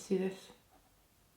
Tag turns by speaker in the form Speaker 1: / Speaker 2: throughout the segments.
Speaker 1: see this?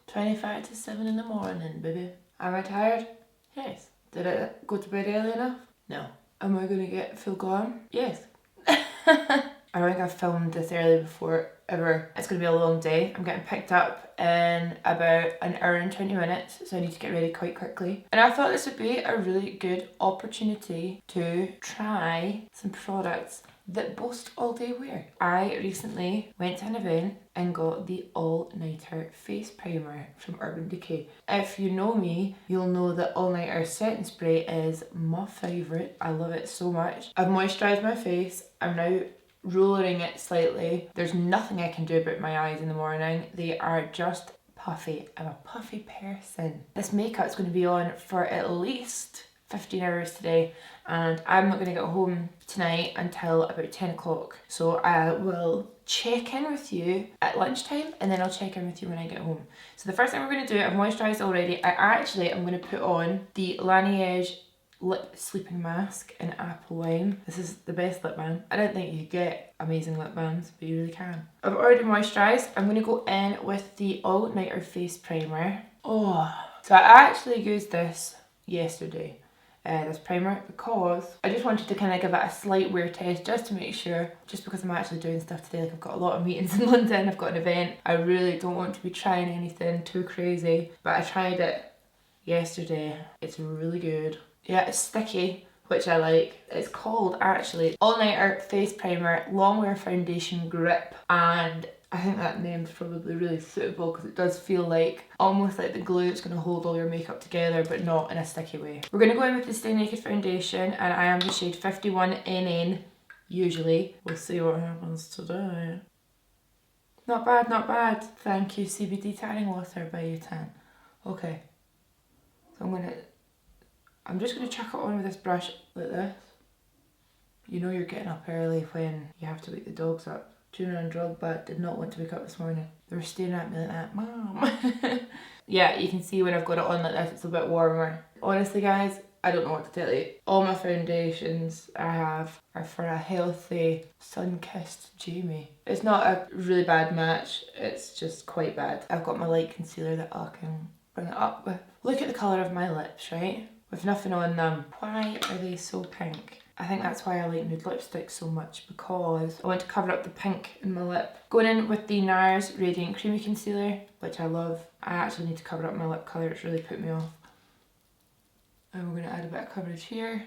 Speaker 1: 25 to 7 in the morning, baby. Am I tired? Yes. Did I go to bed early enough? No. Am I going to get full glam? Yes. I don't think I've filmed this early before ever. It's going to be a long day. I'm getting picked up in about an hour and 20 minutes, so I need to get ready quite quickly. And I thought this would be a really good opportunity to try some products that boast all-day wear. I recently went to an event and got the All-Nighter Face Primer from Urban Decay. If you know me, you'll know that All-Nighter Setting Spray is my favourite. I love it so much. I've moisturised my face. I'm now rollering it slightly. There's nothing I can do about my eyes in the morning. They are just puffy. I'm a puffy person. This makeup's going to be on for at least 15 hours today, and I'm not going to get home tonight until about 10 o'clock. So I will check in with you at lunchtime, and then I'll check in with you when I get home. So the first thing we're going to do, I've moisturised already. I'm going to put on the Laneige Lip Sleeping Mask in Apple Wine. This is the best lip balm. I don't think you could get amazing lip balms, but you really can. I've already moisturised. I'm going to go in with the All Nighter Face Primer. Oh, so I actually used this yesterday. This primer, because I just wanted to kind of give it a slight wear test just to make sure, just because I'm actually doing stuff today. Like, I've got a lot of meetings in London, I've got an event. I really don't want to be trying anything too crazy, but I tried it yesterday. It's really good. Yeah, it's sticky, which I like. It's called, actually, All Nighter Face Primer Long Wear Foundation Grip, and I think that name's probably really suitable because it does feel like almost like the glue that's going to hold all your makeup together, but not in a sticky way. We're going to go in with the Stay Naked foundation, and I am the shade 51NN usually. We'll see what happens today. Not bad, not bad. Thank you, CBD tanning water by U10. Okay, so I'm just going to chuck it on with this brush like this. You know you're getting up early when you have to wake the dogs up. Junior and Drogba did not want to wake up this morning. They were staring at me like that, Mom. Yeah, you can see when I've got it on like this, it's a bit warmer. Honestly, guys, I don't know what to tell you. All my foundations I have are for a healthy, sun-kissed Jamie. It's not a really bad match, it's just quite bad. I've got my light concealer that I can bring it up with. Look at the colour of my lips, right? With nothing on them. Why are they so pink? I think that's why I like nude lipstick so much, because I want to cover up the pink in my lip. Going in with the NARS Radiant Creamy Concealer, which I love. I actually need to cover up my lip colour, it's really put me off. And we're going to add a bit of coverage here.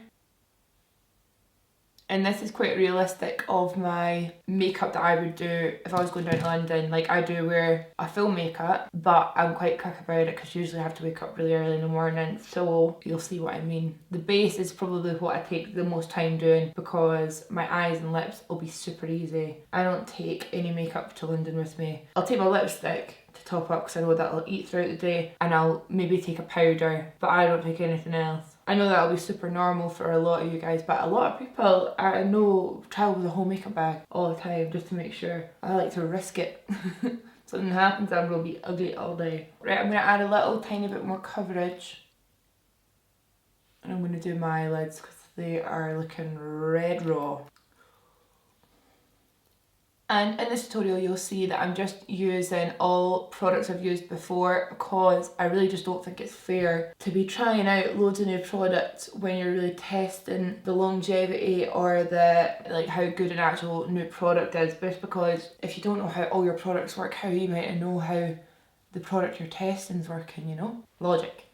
Speaker 1: And this is quite realistic of my makeup that I would do if I was going down to London. Like, I do wear a full makeup, but I'm quite quick about it because usually I have to wake up really early in the morning. So you'll see what I mean. The base is probably what I take the most time doing because my eyes and lips will be super easy. I don't take any makeup to London with me. I'll take my lipstick to top up because I know that I'll eat throughout the day, and I'll maybe take a powder, but I don't take anything else. I know that'll be super normal for a lot of you guys, but a lot of people I know travel with a whole makeup bag all the time just to make sure. I like to risk it. Something happens, I'm going to be ugly all day. Right, I'm going to add a little tiny bit more coverage. And I'm going to do my eyelids because they are looking red raw. And in this tutorial you'll see that I'm just using all products I've used before because I really just don't think it's fair to be trying out loads of new products when you're really testing the longevity or the like how good an actual new product is. Just because if you don't know how all your products work, how are you meant to know how the product you're testing is working, you know? Logic.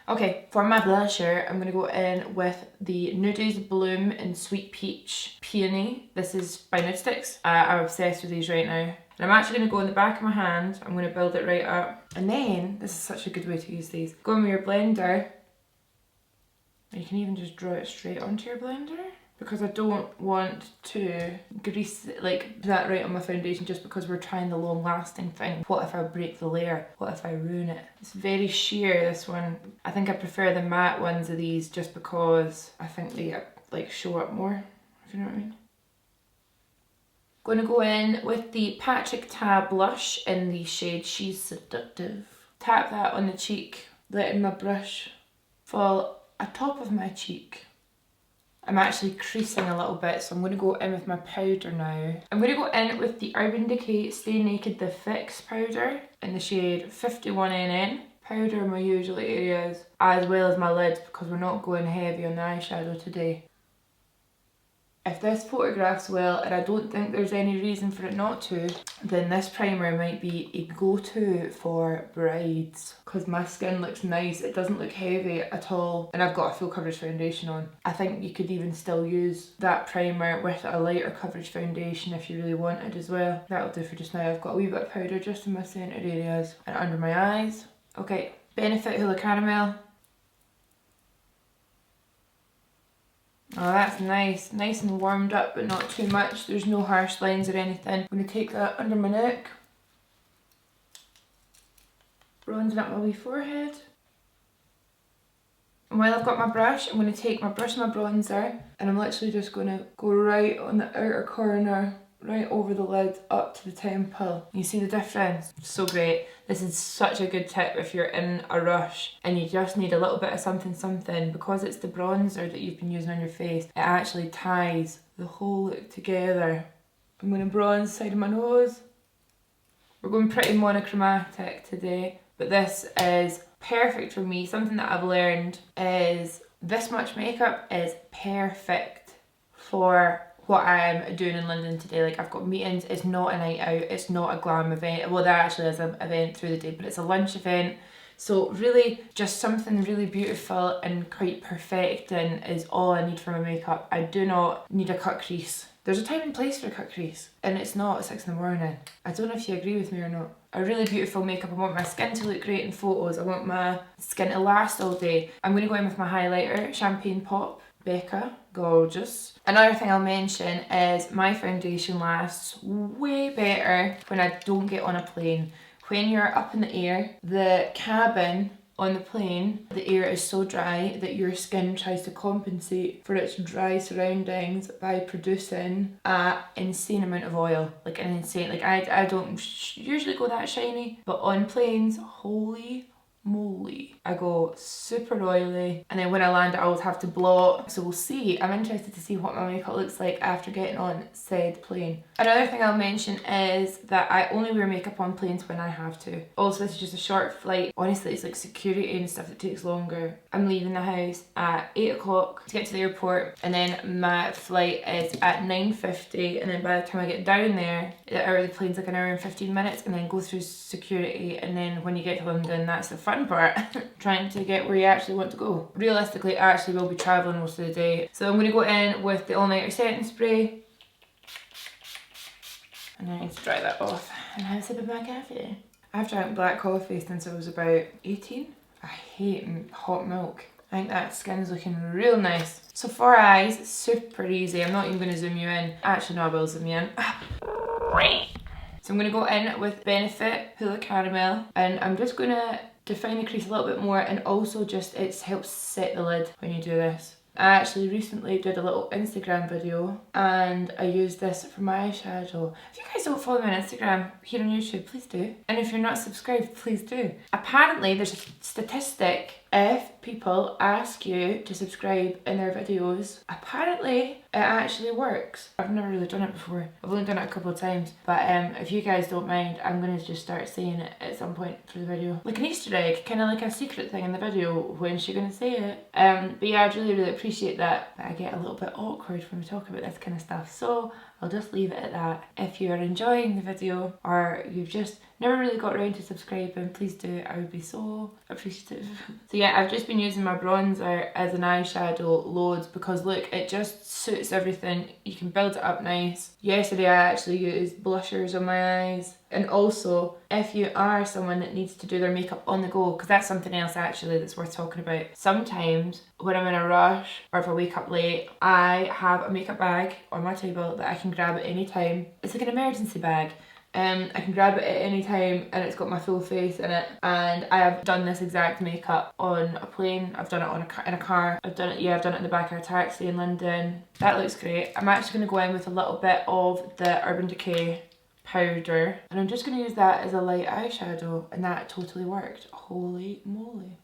Speaker 1: Okay, for my blusher, I'm going to go in with the Nudies Bloom in Sweet Peach Peony. This is by Nude Sticks. I'm obsessed with these right now. And I'm actually going to go in the back of my hand. I'm going to build it right up. And then, this is such a good way to use these. Go in with your blender. You can even just draw it straight onto your blender. Because I don't want to grease like that right on my foundation just because we're trying the long lasting thing. What if I break the layer? What if I ruin it? It's very sheer, this one. I think I prefer the matte ones of these just because I think they like show up more, if you know what I mean. Going to go in with the Patrick Ta blush in the shade She's Seductive. Tap that on the cheek, letting my brush fall atop of my cheek. I'm actually creasing a little bit, so I'm going to go in with my powder now. I'm going to go in with the Urban Decay Stay Naked The Fix powder in the shade 51NN. Powder in my usual areas, as well as my lids, because we're not going heavy on the eyeshadow today. If this photographs well, and I don't think there's any reason for it not to, then this primer might be a go-to for brides. Because my skin looks nice, it doesn't look heavy at all, and I've got a full coverage foundation on. I think you could even still use that primer with a lighter coverage foundation if you really wanted as well. That'll do for just now. I've got a wee bit of powder just in my centred areas and under my eyes. Okay, Benefit Hula Caramel. Oh, that's nice. Nice and warmed up, but not too much. There's no harsh lines or anything. I'm going to take that under my neck. Bronzing up my wee forehead. And while I've got my brush, I'm going to take my brush and my bronzer, and I'm literally just going to go right on the outer corner, right over the lid, up to the temple. You see the difference? So great. This is such a good tip if you're in a rush and you just need a little bit of something, because it's the bronzer that you've been using on your face, it actually ties the whole look together. I'm going to bronze the side of my nose. We're going pretty monochromatic today, but this is perfect for me. Something that I've learned is this much makeup is perfect for what I'm doing in London today. Like, I've got meetings, it's not a night out, it's not a glam event. Well, there actually is an event through the day, but it's a lunch event. So really just something really beautiful and quite perfecting is all I need for my makeup. I do not need a cut crease. There's a time and place for a cut crease, and it's not at 6 in the morning. I don't know if you agree with me or not. A really beautiful makeup, I want my skin to look great in photos, I want my skin to last all day. I'm going to go in with my highlighter, Champagne Pop, Becca, gorgeous. Another thing I'll mention is my foundation lasts way better when I don't get on a plane. When you're up in the air, the cabin on the plane, the air is so dry that your skin tries to compensate for its dry surroundings by producing an insane amount of oil. Like an insane, like I don't usually go that shiny, but on planes, holy moly, I go super oily, and then when I land I always have to blot. So we'll see. I'm interested to see what my makeup looks like after getting on said plane. Another thing I'll mention is that I only wear makeup on planes when I have to. Also, this is just a short flight. Honestly, it's like security and stuff that takes longer. I'm leaving the house at 8 o'clock to get to the airport, and then my flight is at 9:50, and then by the time I get down there, the plane's like an hour and 15 minutes, and then go through security, and then when you get to London, that's the fun part. Trying to get where you actually want to go. Realistically, I actually will be travelling most of the day. So I'm going to go in with the all-nighter setting spray. And I need to dry that off and have a sip of my coffee. I've drank black coffee since I was about 18. I hate hot milk. I think that skin's looking real nice. So for eyes, super easy. I'm not even going to zoom you in. Actually, no, I will zoom you in. So I'm going to go in with Benefit Hula Caramel, and I'm just going to define the crease a little bit more, and also just it helps set the lid when you do this. I actually recently did a little Instagram video and I used this for my eyeshadow. If you guys don't follow me on Instagram here on YouTube, please do. And if you're not subscribed, please do. Apparently there's a statistic, if people ask you to subscribe in their videos, apparently it actually works. I've never really done it before. I've only done it a couple of times. But if you guys don't mind, I'm going to just start saying it at some point through the video. Like an Easter egg, kind of like a secret thing in the video. When's she going to say it? But yeah, I'd really, really appreciate that. But I get a little bit awkward when we talk about this kind of stuff. So I'll just leave it at that. If you're enjoying the video or you've just never really got around to subscribing, please do. I would be so appreciative. So yeah, I've just been using my bronzer as an eyeshadow loads because look, it just suits everything. You can build it up nice. Yesterday I actually used blushers on my eyes. And also, if you are someone that needs to do their makeup on the go, because that's something else actually that's worth talking about. Sometimes when I'm in a rush or if I wake up late, I have a makeup bag on my table that I can grab at any time. It's like an emergency bag. I can grab it at any time and it's got my full face in it, and I have done this exact makeup on a plane, I've done it in a car, I've done it in the back of a taxi in London. That looks great. I'm actually going to go in with a little bit of the Urban Decay powder and I'm just going to use that as a light eyeshadow, and that totally worked. Holy moly.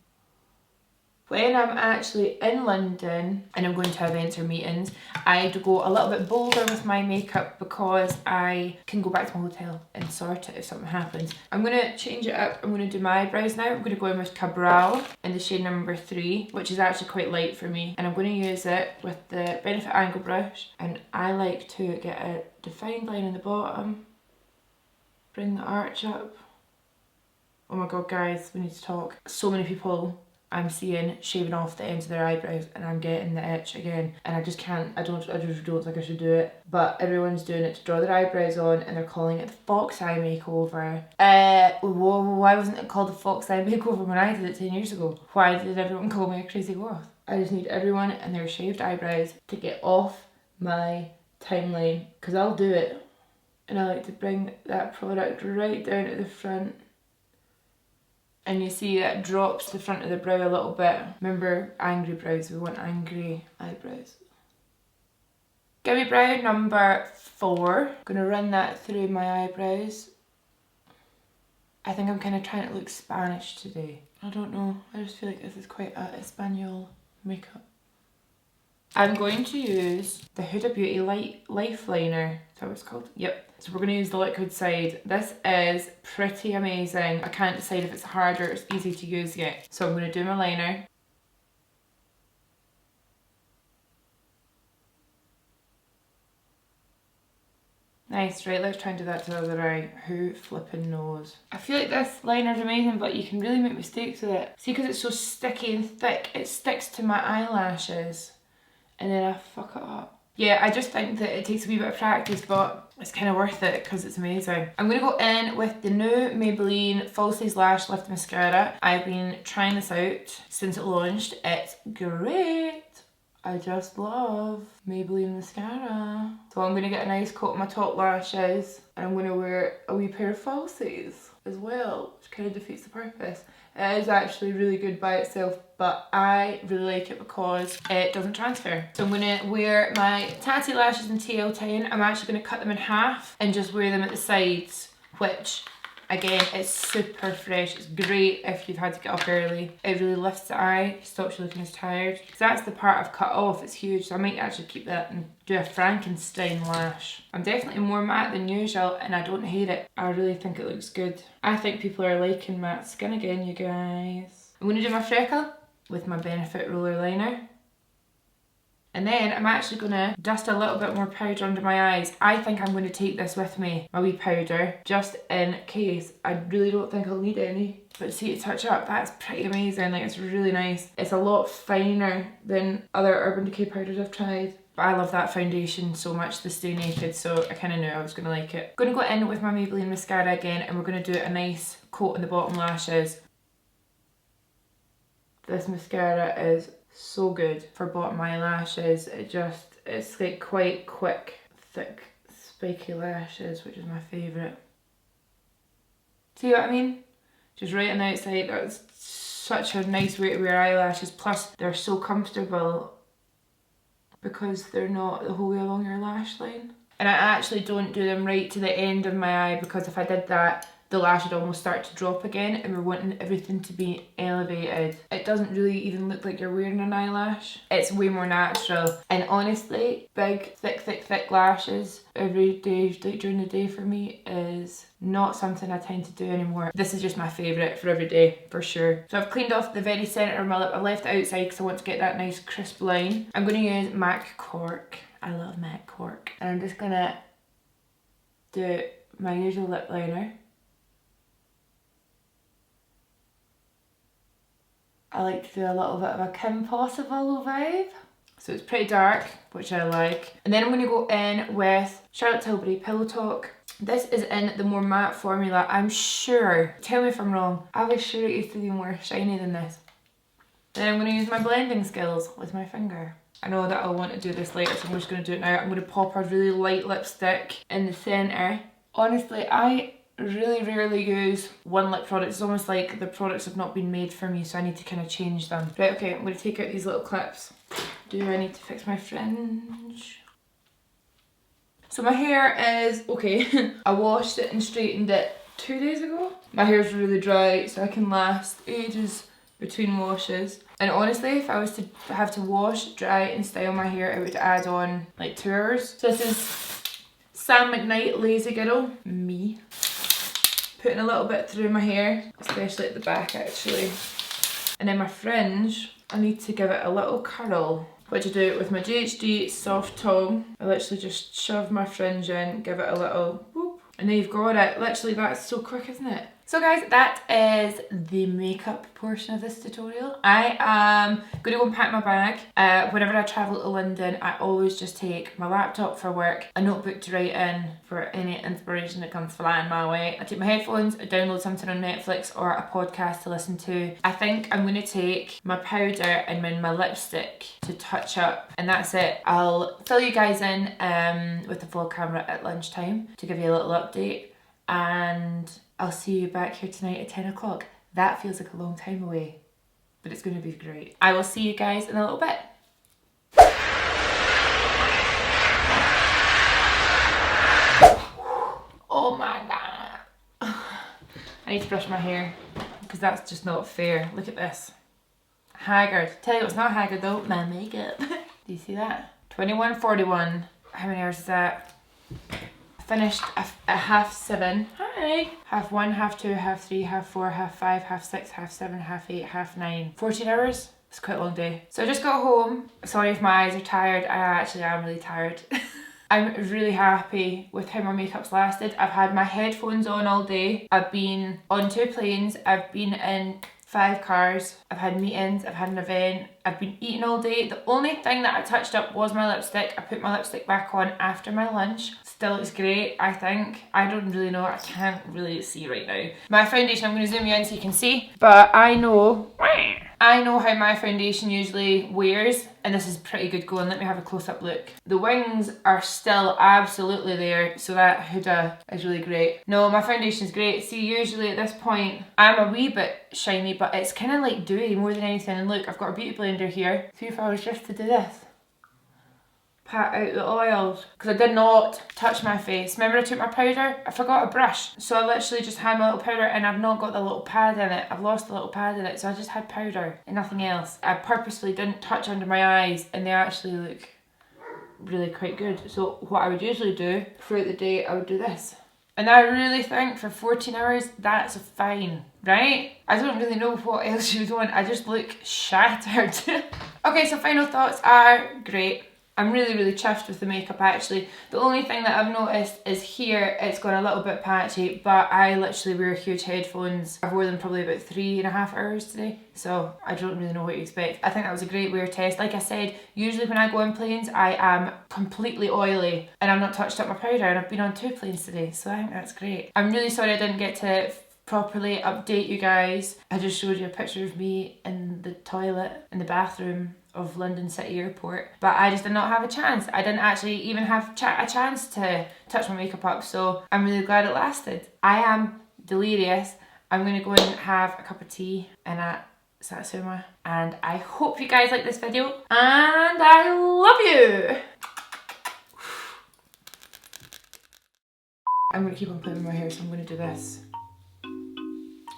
Speaker 1: When I'm actually in London and I'm going to events or meetings, I'd go a little bit bolder with my makeup because I can go back to my hotel and sort it if something happens. I'm going to change it up. I'm going to do my eyebrows now. I'm going to go in with Cabral in the shade number 3, which is actually quite light for me. And I'm going to use it with the Benefit Angle brush. And I like to get a defined line in the bottom. Bring the arch up. Oh my god, guys, we need to talk. So many people I'm seeing shaving off the ends of their eyebrows and I'm getting the itch again, and I just can't, I just don't think I should do it, but everyone's doing it to draw their eyebrows on and they're calling it the fox eye makeover. Why wasn't it called the fox eye makeover when I did it 10 years ago? Why did everyone call me a crazy goth? I just need everyone and their shaved eyebrows to get off my timeline, because I'll do it. And I like to bring that product right down at the front. And you see that drops the front of the brow a little bit. Remember, angry brows, we want angry eyebrows. Give me brow number 4. Gonna run that through my eyebrows. I think I'm kind of trying to look Spanish today. I don't know, I just feel like this is quite a Espanol makeup. I'm going to use the Huda Beauty Life Liner. Is that what it's called? Yep. So we're going to use the liquid side. This is pretty amazing. I can't decide if it's hard or it's easy to use yet. So I'm going to do my liner. Nice, right, let's try and do that to the other eye. Who flipping knows? I feel like this liner's amazing, but you can really make mistakes with it. See, because it's so sticky and thick, it sticks to my eyelashes. And then I fuck it up. Yeah, I just think that it takes a wee bit of practice, but it's kind of worth it because it's amazing. I'm going to go in with the new Maybelline Falsies Lash Lift Mascara. I've been trying this out since it launched. It's great. I just love Maybelline mascara. So I'm going to get a nice coat on my top lashes, and I'm going to wear a wee pair of falsies as well, which kind of defeats the purpose. It is actually really good by itself, but I really like it because it doesn't transfer. So I'm going to wear my Tatty lashes in TL10. I'm actually going to cut them in half and just wear them at the sides, which again, it's super fresh. It's great if you've had to get up early. It really lifts the eye, stops you looking as tired. Because that's the part I've cut off, it's huge, so I might actually keep that and do a Frankenstein lash. I'm definitely more matte than usual and I don't hate it. I really think it looks good. I think people are liking matte skin again, you guys. I'm going to do my freckle with my Benefit roller liner. And then I'm actually going to dust a little bit more powder under my eyes. I think I'm going to take this with me, my wee powder, just in case. I really don't think I'll need any. But see it touch up, that's pretty amazing. Like, it's really nice. It's a lot finer than other Urban Decay powders I've tried. But I love that foundation so much, the Stay Naked, so I kind of knew I was going to like it. I'm going to go in with my Maybelline mascara again, and we're going to do a nice coat on the bottom lashes. This mascara is so good for bottom eyelashes. It's like quite quick, thick, spiky lashes, which is my favourite. See what I mean? Just right on the outside. That's such a nice way to wear eyelashes. Plus, they're so comfortable because they're not the whole way along your lash line. And I actually don't do them right to the end of my eye, because if I did that, the lash would almost start to drop again, and we're wanting everything to be elevated. It doesn't really even look like you're wearing an eyelash. It's way more natural. And honestly, big, thick lashes every day, like during the day for me, is not something I tend to do anymore. This is just my favourite for every day, for sure. So I've cleaned off the very centre of my lip. I left it outside because I want to get that nice crisp line. I'm going to use MAC Cork. I love MAC Cork. And I'm just going to do my usual lip liner. I like to do a little bit of a Kim Possible vibe. So it's pretty dark, which I like. And then I'm going to go in with Charlotte Tilbury Pillow Talk. This is in the more matte formula. I'm sure, tell me if I'm wrong, I was sure it used to be more shiny than this. Then I'm going to use my blending skills with my finger. I know that I'll want to do this later, so I'm just going to do it now. I'm going to pop a really light lipstick in the centre. Honestly, I really rarely use one lip product. It's almost like the products have not been made for me, so I need to kind of change them. Right, okay, I'm going to take out these little clips. Do I need to fix my fringe? So my hair is okay. I washed it and straightened it 2 days ago. My hair's really dry, so I can last ages between washes. And honestly, if I was to have to wash, dry and style my hair, it would add on like 2 hours. So this is Sam McKnight Lazy Girl, me. Putting a little bit through my hair, especially at the back actually. And then my fringe, I need to give it a little curl. What do you do with my GHD soft tongue? I literally just shove my fringe in, give it a little whoop, and then you've got it. Literally, that's so quick, isn't it? So guys, that is the makeup portion of this tutorial. I am going to go and pack my bag. Whenever I travel to London, I always just take my laptop for work, a notebook to write in for any inspiration that comes flying my way. I take my headphones, I download something on Netflix or a podcast to listen to. I think I'm going to take my powder and then my lipstick to touch up, and that's it. I'll fill you guys in with the vlog camera at lunchtime to give you a little update, and I'll see you back here tonight at 10 o'clock. That feels like a long time away, but it's going to be great. I will see you guys in a little bit. Oh my god. I need to brush my hair because that's just not fair. Look at this. Haggard. Tell you what's not haggard though, my makeup. Do you see that? 21:41. How many hours is that? Finished at 7:30. Hi. 1:30, 2:30, 3:30, 4:30, 5:30, 5:30, 6:30, 7:30, 8:30, 9:30. 14 hours? It's quite a long day. So I just got home. Sorry if my eyes are tired. I actually am really tired. I'm really happy with how my makeup's lasted. I've had my headphones on all day. I've been on 2 planes. I've been in 5 cars. I've had meetings. I've had an event. I've been eating all day. The only thing that I touched up was my lipstick. I put my lipstick back on after my lunch. Still looks great, I think. I don't really know. I can't really see right now. My foundation, I'm going to zoom you in so you can see. But I know how my foundation usually wears, and this is pretty good going. Let me have a close-up look. The wings are still absolutely there, so that huda is really great. No, my foundation's great. See, usually at this point, I'm a wee bit shiny, but it's kind of like dewy more than anything. And look, I've got a beauty blender here. See if I was just to do this. Pat out the oils, because I did not touch my face. Remember I took my powder? I forgot a brush, so I literally just had my little powder, and I've not got the little pad in it. I've lost the little pad in it, so I just had powder and nothing else. I purposefully didn't touch under my eyes, and they actually look really quite good. So what I would usually do throughout the day, I would do this. And I really think for 14 hours, that's fine, right? I don't really know what else you would want. I just look shattered. Okay, so final thoughts are great. I'm really chuffed with the makeup actually. The only thing that I've noticed is here it's gone a little bit patchy, but I literally wear huge headphones. I've worn them probably about 3.5 hours today, so I don't really know what you expect. I think that was a great wear test. Like I said, usually when I go on planes I am completely oily and I've not touched up my powder, and I've been on 2 planes today, so I think that's great. I'm really sorry I didn't get to properly update you guys. I just showed you a picture of me in the toilet, in the bathroom of London City Airport, but I just did not have a chance. I didn't actually even have a chance to touch my makeup up, so I'm really glad it lasted. I am delirious. I'm gonna go and have a cup of tea in a Satsuma, and I hope you guys like this video, and I love you! I'm gonna keep on putting my hair, so I'm gonna do this.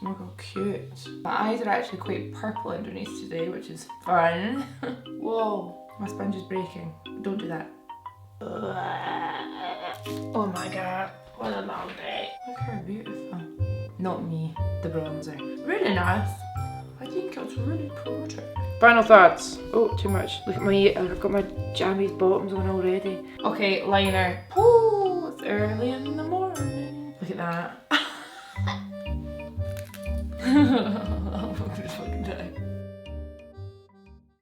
Speaker 1: Oh my god, cute. My eyes are actually quite purple underneath today, which is fun. Whoa, my sponge is breaking. Don't do that. Oh my god, what a long day. Look how beautiful. Not me, the bronzer. Really nice. I think it's really pretty. Final thoughts. Oh, too much. Look at my, I've got my jammies bottoms on already. Okay, liner. Oh, it's early in the morning. Look at that.